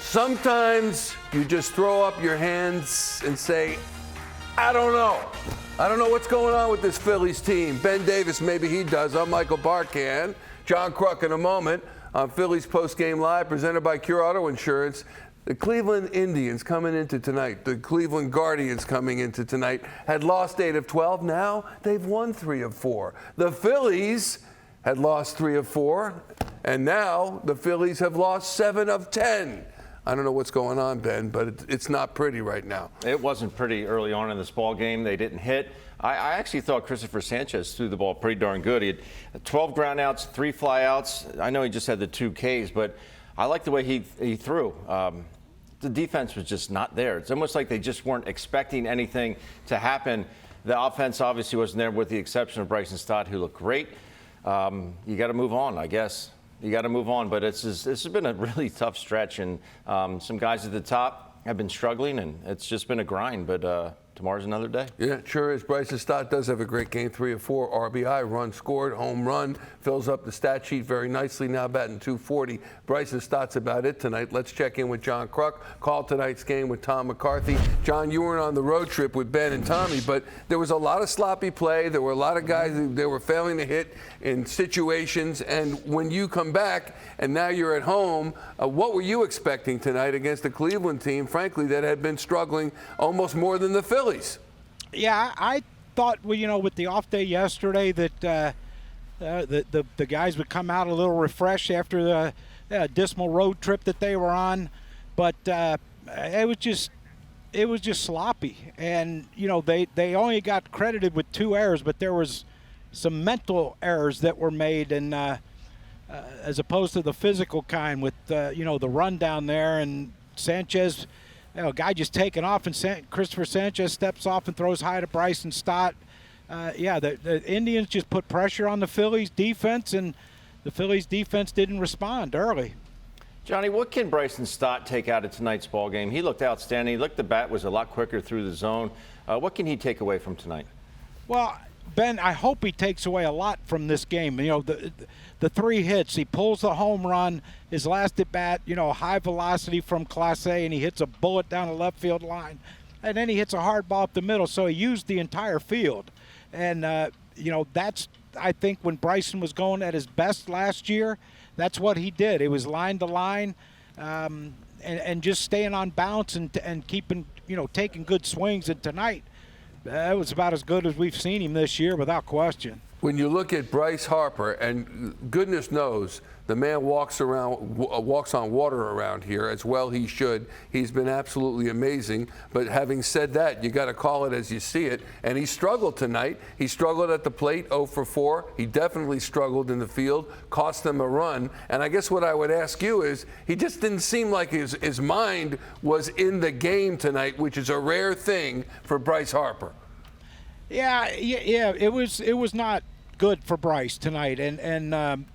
Sometimes you just throw up your hands and say, I don't know. I don't know what's going on with this Phillies team. Ben Davis, maybe he does. I'm Michael Barkan. John Kruk in a moment on Phillies Postgame Live, presented by Cure Auto Insurance. The Cleveland Indians coming into tonight, the Cleveland Guardians coming into tonight, had lost 8 of 12. Now they've won 3 of 4. The Phillies had lost 3 of 4, and now the Phillies have lost 7 of 10. I don't know what's going on, Ben, but it's not pretty right now. It wasn't pretty early on in this ball game. They didn't hit. I actually thought Christopher Sanchez threw the ball pretty darn good. He had 12 groundouts, 3 flyouts. I know he just had the 2 Ks, but I like the way he threw. The defense was just not there. It's almost like they just weren't expecting anything to happen. The offense obviously wasn't there, with the exception of Bryce Stott, who looked great. You got to move on, I guess. You got to move on, but this has been a really tough stretch, and some guys at the top have been struggling, and it's just been a grind, but tomorrow's another day. Yeah, it sure is. Bryce Stott does have a great game, 3 of 4 RBI, run scored, home run, fills up the stat sheet very nicely, now batting .240. Bryce Stott's about it tonight. Let's check in with John Kruk, call tonight's game with Tom McCarthy. John, you weren't on the road trip with Ben and Tommy, but there was a lot of sloppy play. There were a lot of guys that were failing to hit in situations, and when you come back and now you're at home, what were you expecting tonight against the Cleveland team, frankly, that had been struggling almost more than the Phillies? Yeah, I thought, well, with the off day yesterday, that the guys would come out a little refreshed after the dismal road trip that they were on, but it was just sloppy, and they only got credited with 2 errors, but there was some mental errors that were made, and as opposed to the physical kind, with the run down there, and Sanchez. A guy just taking off, and Christopher Sanchez steps off and throws high to Bryce Stott. The Indians just put pressure on the Phillies defense, and the Phillies defense didn't respond early. Johnny, what can Bryce Stott take out of tonight's ball game? He looked outstanding. He looked, the bat was a lot quicker through the zone. What can he take away from tonight? Well, Ben, I hope he takes away a lot from this game. The 3 hits, he pulls the home run, his last at bat, high velocity from Class A, and he hits a bullet down the left field line. And then he hits a hard ball up the middle, so he used the entire field. And, that's, I think, when Bryson was going at his best last year, that's what he did. It was line to line and just staying on balance and keeping, taking good swings. And tonight, that was about as good as we've seen him this year, without question. When you look at Bryce Harper, and goodness knows the man walks on water around here, as well he should. He's been absolutely amazing. But having said that, you got to call it as you see it. And he struggled tonight. He struggled at the plate, 0 for 4. He definitely struggled in the field, cost them a run. And I guess what I would ask you is, he just didn't seem like his mind was in the game tonight, which is a rare thing for Bryce Harper. Yeah. It was not good for Bryce tonight, and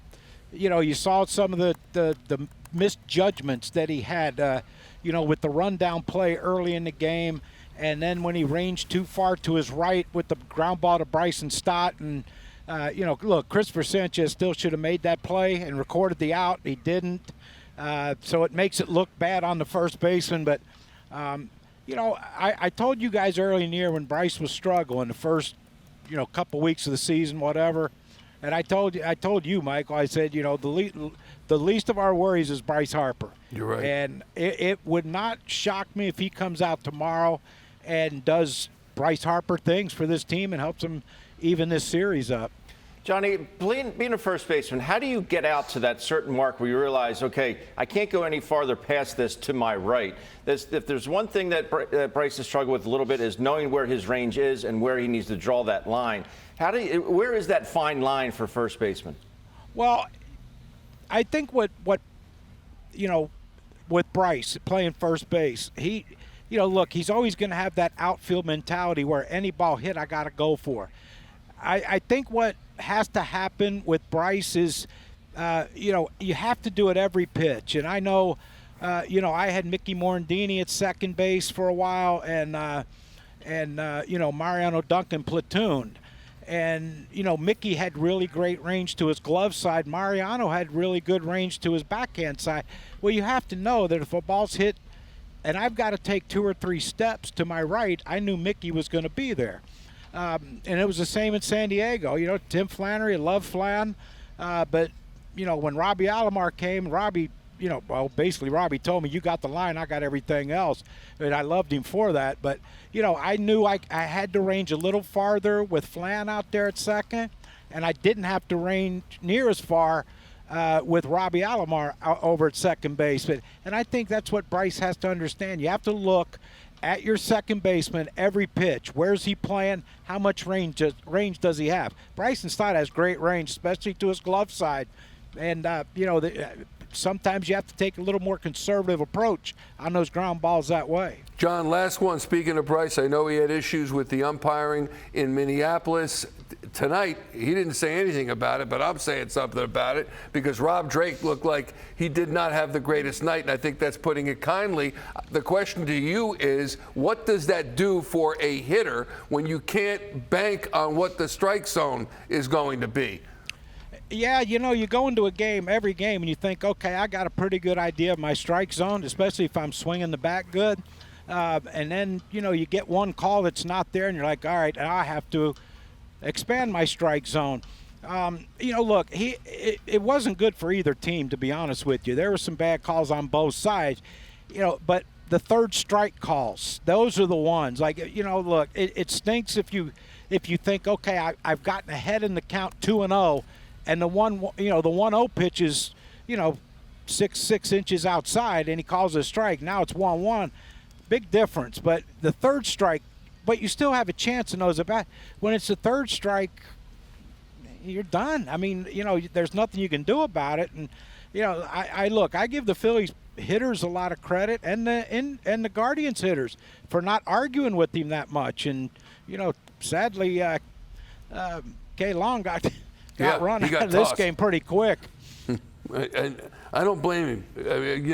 you saw some of the misjudgments that he had, with the rundown play early in the game, and then when he ranged too far to his right with the ground ball to Bryce Stott, and look, Christopher Sanchez still should have made that play and recorded the out. He didn't, so it makes it look bad on the first baseman, but. I told you guys early in the year when Bryce was struggling the first, couple weeks of the season, whatever, and I told you, Michael, I said, the least of our worries is Bryce Harper. You're right. And it would not shock me if he comes out tomorrow and does Bryce Harper things for this team and helps them even this series up. Johnny, being a first baseman, how do you get out to that certain mark where you realize, okay, I can't go any farther past this to my right? If there's one thing that Bryce has struggled with a little bit, is knowing where his range is and where he needs to draw that line. Where is that fine line for first baseman? Well, I think what with Bryce playing first base, look, he's always going to have that outfield mentality where any ball hit, I got to go for. I think what has to happen with Bryce is, you have to do it every pitch. And I know, I had Mickey Morandini at second base for a while, and Mariano Duncan platooned. And, Mickey had really great range to his glove side. Mariano had really good range to his backhand side. Well, you have to know that if a ball's hit and I've got to take 2 or 3 steps to my right, I knew Mickey was going to be there. And it was the same in San Diego. Tim Flannery, I love Flan. But, when Robbie Alomar came, Robbie told me, you got the line, I got everything else. And I loved him for that. But, I knew I had to range a little farther with Flan out there at second, and I didn't have to range near as far with Robbie Alomar over at second base. And I think that's what Bryce has to understand. You have to look at your second baseman every pitch. Where's he playing? How much range does he have? Bryson Stott has great range, especially to his glove side. And, sometimes you have to take a little more conservative approach on those ground balls that way. John, last one. Speaking of Bryce, I know he had issues with the umpiring in Minneapolis. Tonight, he didn't say anything about it, but I'm saying something about it because Rob Drake looked like he did not have the greatest night, and I think that's putting it kindly. The question to you is, what does that do for a hitter when you can't bank on what the strike zone is going to be? Yeah, you go into every game, and you think, okay, I got a pretty good idea of my strike zone, especially if I'm swinging the bat good. And then, you get one call that's not there, and you're like, all right, I have to expand my strike zone. Look, it wasn't good for either team, to be honest with you. There were some bad calls on both sides, but the third strike calls, those are the ones. Like, look, it stinks if you think, okay, I've gotten ahead in the count 2-0, and the 1-0 pitch is, 6 inches outside, and he calls a strike. Now it's 1-1. Big difference. But the third strike, but you still have a chance in those at bat. When it's the third strike, you're done. I mean, there's nothing you can do about it. And, I give the Phillies hitters a lot of credit, and the Guardians hitters for not arguing with him that much. And, sadly, K. Long got run out of this game pretty quick. And I don't blame him. I mean,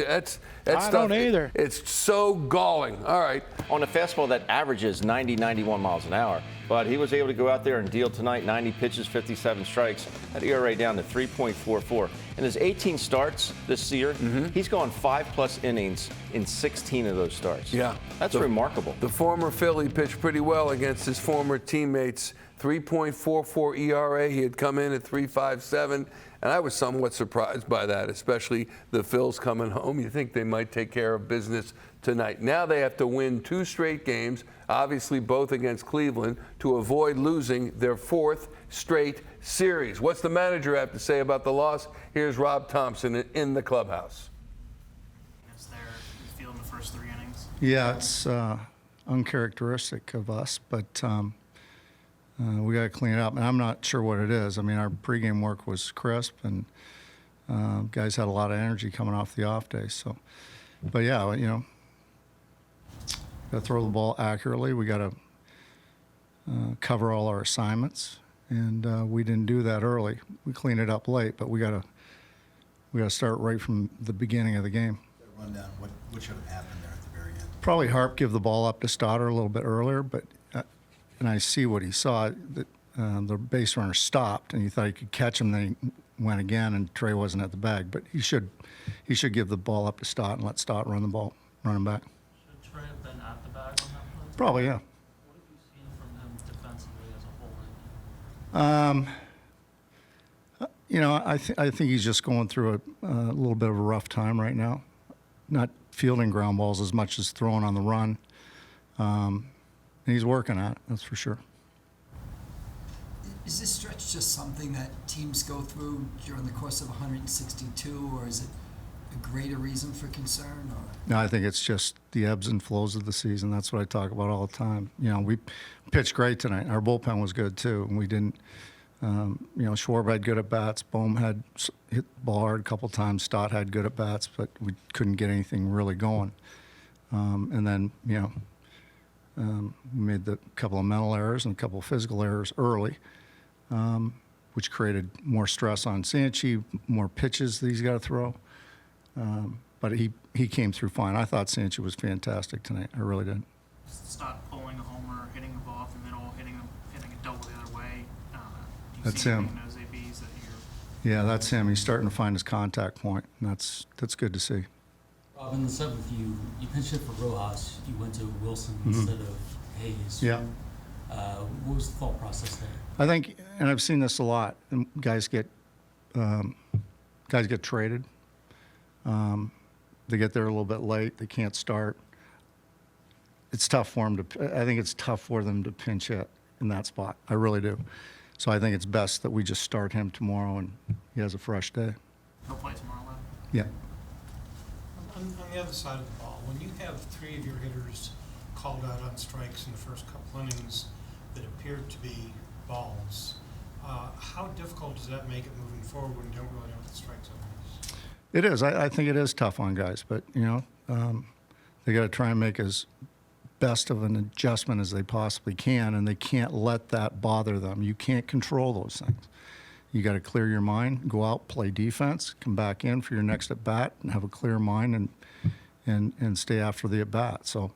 that's I stuff. don't either. It's so galling. All right. On a fastball that averages 90, 91 miles an hour. But he was able to go out there and deal tonight, 90 pitches, 57 strikes. That ERA down to 3.44. In his 18 starts this year, he's gone 5+ innings in 16 of those starts. Yeah. That's remarkable. The former Philly pitched pretty well against his former teammates. 3.44 ERA. He had come in at 3.57. And I was somewhat surprised by that, especially the Phils coming home. You think they might take care of business tonight. Now they have to win 2 straight games, obviously both against Cleveland, to avoid losing their 4th straight series. What's the manager have to say about the loss? Here's Rob Thomson in the clubhouse. Is there, you feel, in the first 3 innings? Yeah, it's uncharacteristic of us, but we got to clean it up, and I'm not sure what it is. I mean, our pregame work was crisp, and guys had a lot of energy coming off the off day. So, but yeah, got to throw the ball accurately. We got to cover all our assignments, and we didn't do that early. We cleaned it up late, but we got to start right from the beginning of the game. Rundown, what should have happened there at the very end? Probably Harp give the ball up to Stoddard a little bit earlier, but. And I see what he saw. That the base runner stopped, and he thought he could catch him. Then he went again, and Trey wasn't at the bag. But he should give the ball up to Stott and let Stott run him back. Should Trey have been at the bag on that play? Probably, yeah. What have you seen from him defensively as a whole right now? I think he's just going through a little bit of a rough time right now. Not fielding ground balls as much as throwing on the run. And he's working on it, that's for sure. Is this stretch just something that teams go through during the course of 162, or is it a greater reason for concern? Or? No, I think it's just the ebbs and flows of the season. That's what I talk about all the time. We pitched great tonight. Our bullpen was good, too. And we didn't, Schwarber had good at-bats. Bohm had hit the ball hard a couple times. Stott had good at-bats, but we couldn't get anything really going. And then, we made a couple of mental errors and a couple of physical errors early, which created more stress on Sanchi, more pitches that he's got to throw. But he came through fine. I thought Sanchi was fantastic tonight. I really did. Stott pulling a homer, hitting the ball up the middle, hitting a double the other way. That's seeing him. those ABs that you're Yeah, that's him. He's starting to find his contact point, and that's good to see. Rob, in the seventh, you pinch hit for Rojas. You went to Wilson instead of Hayes. Yeah. What was the thought process there? I think, and I've seen this a lot, and guys get traded. They get there a little bit late. They can't start. It's tough for them to. I think it's tough for them to pinch hit in that spot. I really do. So I think it's best that we just start him tomorrow and he has a fresh day. he'll play tomorrow. Then. Yeah. On the other side of the ball, when you have three of your hitters called out on strikes in the first couple innings that appeared to be balls, how difficult does that make it moving forward when you don't really know what the strike zone is? It is. I think it is tough on guys, but they got to try and make as best of an adjustment as they possibly can, and they can't let that bother them. You can't control those things. You got to clear your mind, go out, play defense, come back in for your next at bat, and have a clear mind and stay after the at bat. So,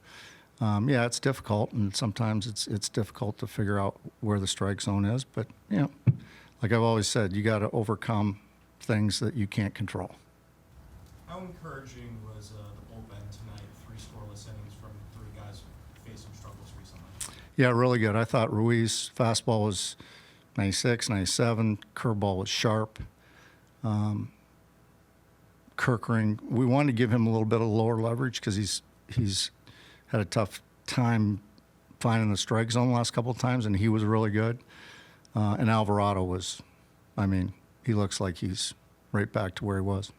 yeah, it's difficult, and sometimes it's difficult to figure out where the strike zone is. But like I've always said, you got to overcome things that you can't control. How encouraging was the bullpen tonight? 3 scoreless innings from 3 guys who faced some struggles recently. Yeah, really good. I thought Ruiz fastball was 96, 97. Curveball was sharp. Kirkering, we wanted to give him a little bit of lower leverage because he's had a tough time finding the strike zone the last couple of times, and he was really good. And Alvarado was, he looks like he's right back to where he was.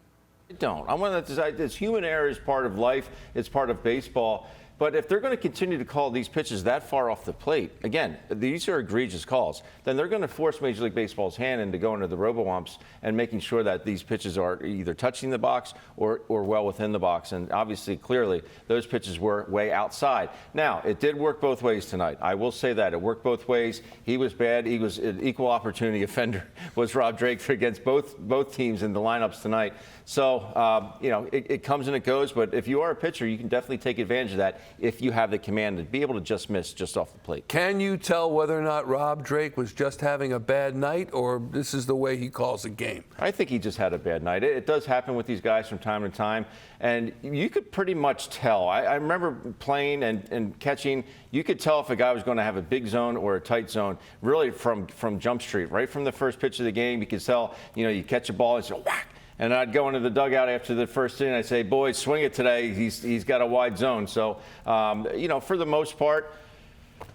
I don't. I want to decide this human error is part of life. It's part of baseball. But if they're going to continue to call these pitches that far off the plate, again, these are egregious calls, then they're going to force Major League Baseball's hand into going to the Robo umps and making sure that these pitches are either touching the box or well within the box. And obviously, clearly, those pitches were way outside. Now, it did work both ways tonight. I will say that. It worked both ways. He was bad. He was an equal opportunity offender, was Rob Drake against both teams in the lineups tonight. So, it comes and it goes. But if you are a pitcher, you can definitely take advantage of that if you have the command to be able to just miss just off the plate. Can you tell whether or not Rob Drake was just having a bad night or this is the way he calls a game? I think he just had a bad night. It does happen with these guys from time to time, and you could pretty much tell. I remember playing and catching. You could tell if a guy was going to have a big zone or a tight zone, really from Jump Street. Right from the first pitch of the game, you could tell, you catch a ball and just whack. And I'd go into the dugout after the first inning. I'd say, boys, swing it today. He's got a wide zone. So, for the most part,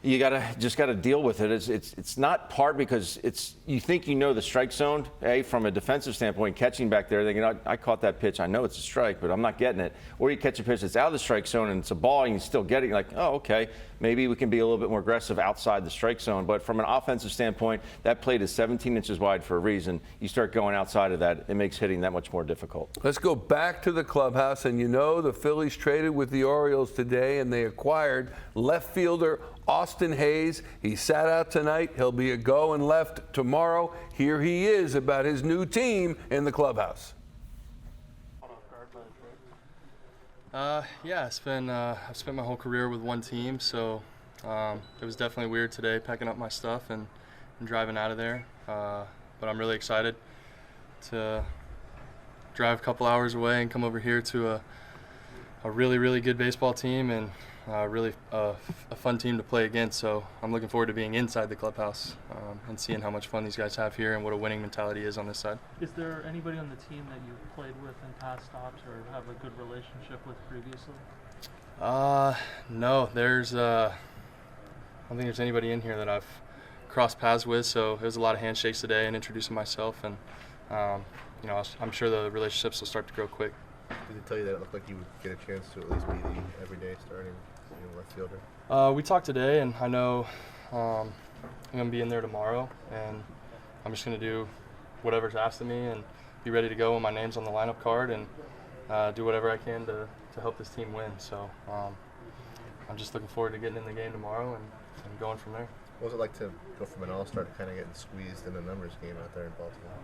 you just gotta deal with it. It's not part because you think you know the strike zone, from a defensive standpoint, catching back there, thinking, I caught that pitch. I know it's a strike, but I'm not getting it. Or you catch a pitch that's out of the strike zone and it's a ball and you still get it. You're like, oh, okay. Maybe we can be a little bit more aggressive outside the strike zone. But from an offensive standpoint, that plate is 17 inches wide for a reason. You start going outside of that, it makes hitting that much more difficult. Let's go back to the clubhouse. And the Phillies traded with the Orioles today, and they acquired left fielder Austin Hayes. He sat out tonight. He'll be a go and left tomorrow. Here he is about his new team in the clubhouse. Yeah, I've spent my whole career with one team, so it was definitely weird today packing up my stuff and driving out of there. But I'm really excited to drive a couple hours away and come over here to a really, really good baseball team and really a fun team to play against. So I'm looking forward to being inside the clubhouse and seeing how much fun these guys have here and what a winning mentality is on this side. Is there anybody on the team that you've played with in past stops or have a good relationship with previously? No, I don't think there's anybody in here that I've crossed paths with. So it was a lot of handshakes today and introducing myself, and I'm sure the relationships will start to grow quick. Did they tell you that it looked like you would get a chance to at least be the everyday starting left fielder? We talked today, and I know I'm going to be in there tomorrow, and I'm just going to do whatever's asked of me and be ready to go when my name's on the lineup card and do whatever I can to help this team win. So I'm just looking forward to getting in the game tomorrow and going from there. What was it like to go from an all-star to kind of getting squeezed in a numbers game out there in Baltimore?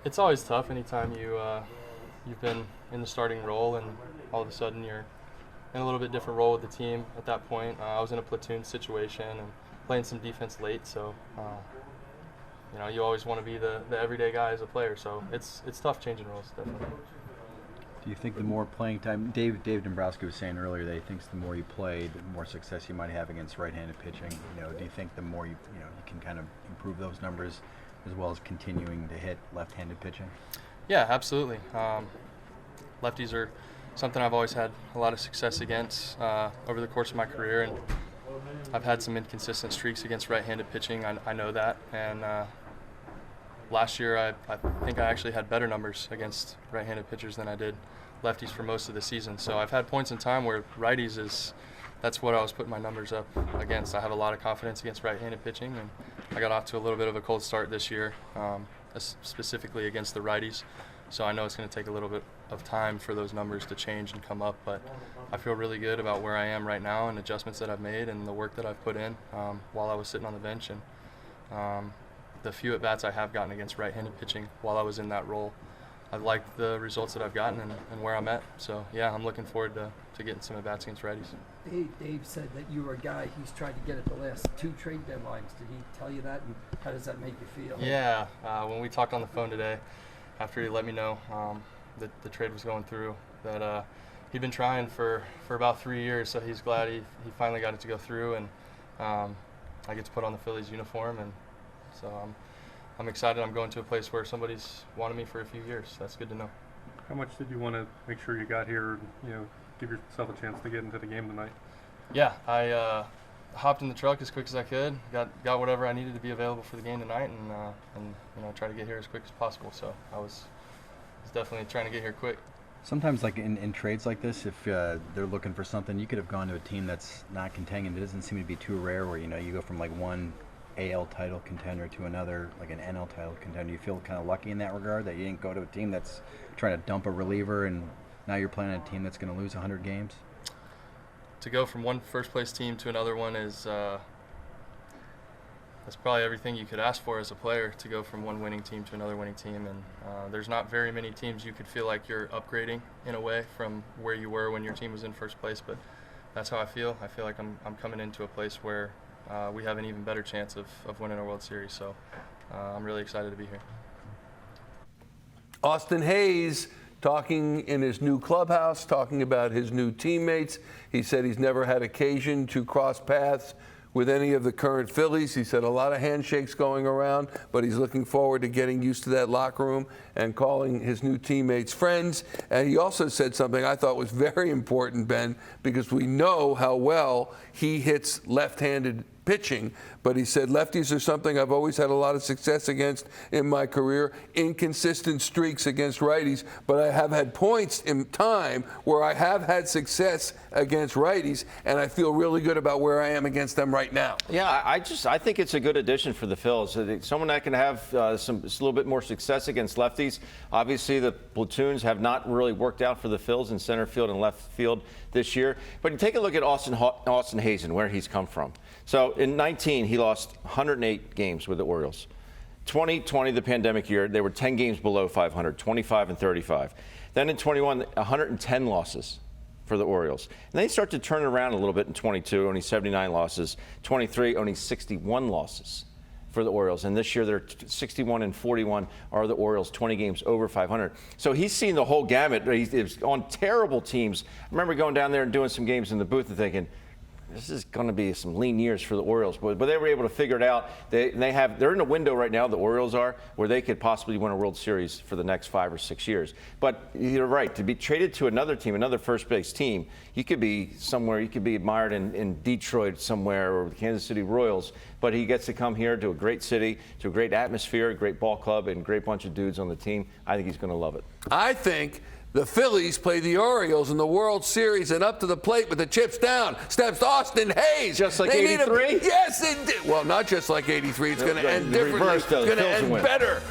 It's always tough anytime you've been in the starting role and all of a sudden you're in a little bit different role with the team at that point. I was in a platoon situation and playing some defense late, so you always want to be the everyday guy as a player. So it's tough changing roles, definitely. Do you think the more playing time, Dave Dombrowski was saying earlier that he thinks the more you play, the more success you might have against right-handed pitching. Do you think the more you can kind of improve those numbers as well as continuing to hit left-handed pitching? Yeah, absolutely. Lefties are something I've always had a lot of success against over the course of my career, and I've had some inconsistent streaks against right-handed pitching. I know that, and last year I think I actually had better numbers against right-handed pitchers than I did lefties for most of the season. So I've had points in time where righties that's what I was putting my numbers up against. I have a lot of confidence against right-handed pitching, and I got off to a little bit of a cold start this year, specifically against the righties. So I know it's going to take a little bit of time for those numbers to change and come up, but I feel really good about where I am right now and adjustments that I've made and the work that I've put in while I was sitting on the bench. And the few at-bats I have gotten against right-handed pitching while I was in that role, I've liked the results that I've gotten and where I'm at. So, yeah, I'm looking forward to getting some at-bats against righties. Dave said that you were a guy he's tried to get at the last 2 trade deadlines. Did he tell you that, and how does that make you feel? Yeah, when we talked on the phone today, after he let me know that the trade was going through, that he'd been trying for about 3 years, so he's glad he finally got it to go through, and I get to put on the Phillies uniform, and so I'm excited. I'm going to a place where somebody's wanted me for a few years. That's good to know. How much did you want to make sure you got here, give yourself a chance to get into the game tonight? Yeah, I hopped in the truck as quick as I could, got whatever I needed to be available for the game tonight, and try to get here as quick as possible. So I was definitely trying to get here quick. Sometimes, like in trades like this, if they're looking for something, you could have gone to a team that's not contending. It doesn't seem to be too rare where you go from like one AL title contender to another, like an NL title contender. You feel kind of lucky in that regard that you didn't go to a team that's trying to dump a reliever, and now you're playing a team that's going to lose 100 games. To go from one first-place team to another one is that's probably everything you could ask for as a player, to go from one winning team to another winning team. And there's not very many teams you could feel like you're upgrading in a way from where you were when your team was in first place. But that's how I feel. I feel like I'm coming into a place where we have an even better chance of winning a World Series. So I'm really excited to be here. Austin Hayes talking in his new clubhouse, talking about his new teammates. He said he's never had occasion to cross paths with any of the current Phillies. He said a lot of handshakes going around, but he's looking forward to getting used to that locker room and calling his new teammates friends. And he also said something I thought was very important, Ben, because we know how well he hits left-handed pitching, but he said lefties are something I've always had a lot of success against in my career, inconsistent streaks against righties, but I have had points in time where I have had success against righties, and I feel really good about where I am against them right now. Yeah, I think it's a good addition for the Phils. Someone that can have a little bit more success against lefties. Obviously, the platoons have not really worked out for the Phils in center field and left field this year, but you take a look at Austin Hayes and where he's come from. So in 19, he lost 108 games with the Orioles. 2020, the pandemic year, they were 10 games below 500, 25 and 35. Then in 21, 110 losses for the Orioles. And they start to turn it around a little bit in 22, only 79 losses. 23, only 61 losses for the Orioles. And this year, they're 61 and 41 are the Orioles, 20 games over 500. So he's seen the whole gamut. He's on terrible teams. I remember going down there and doing some games in the booth and thinking, this is going to be some lean years for the Orioles, but they were able to figure it out. They're in a window right now, the Orioles are, where they could possibly win a World Series for the next 5 or 6 years. But you're right, to be traded to another team, another first base team, you could be somewhere, you could be admired in Detroit somewhere or the Kansas City Royals, but he gets to come here to a great city, to a great atmosphere, a great ball club, and a great bunch of dudes on the team. I think he's going to love it. I think the Phillies play the Orioles in the World Series, and up to the plate with the chips down steps Austin Hayes. Just like 83? Yes, it did. Well, not just like 83. It's going to end differently. It's going to end better.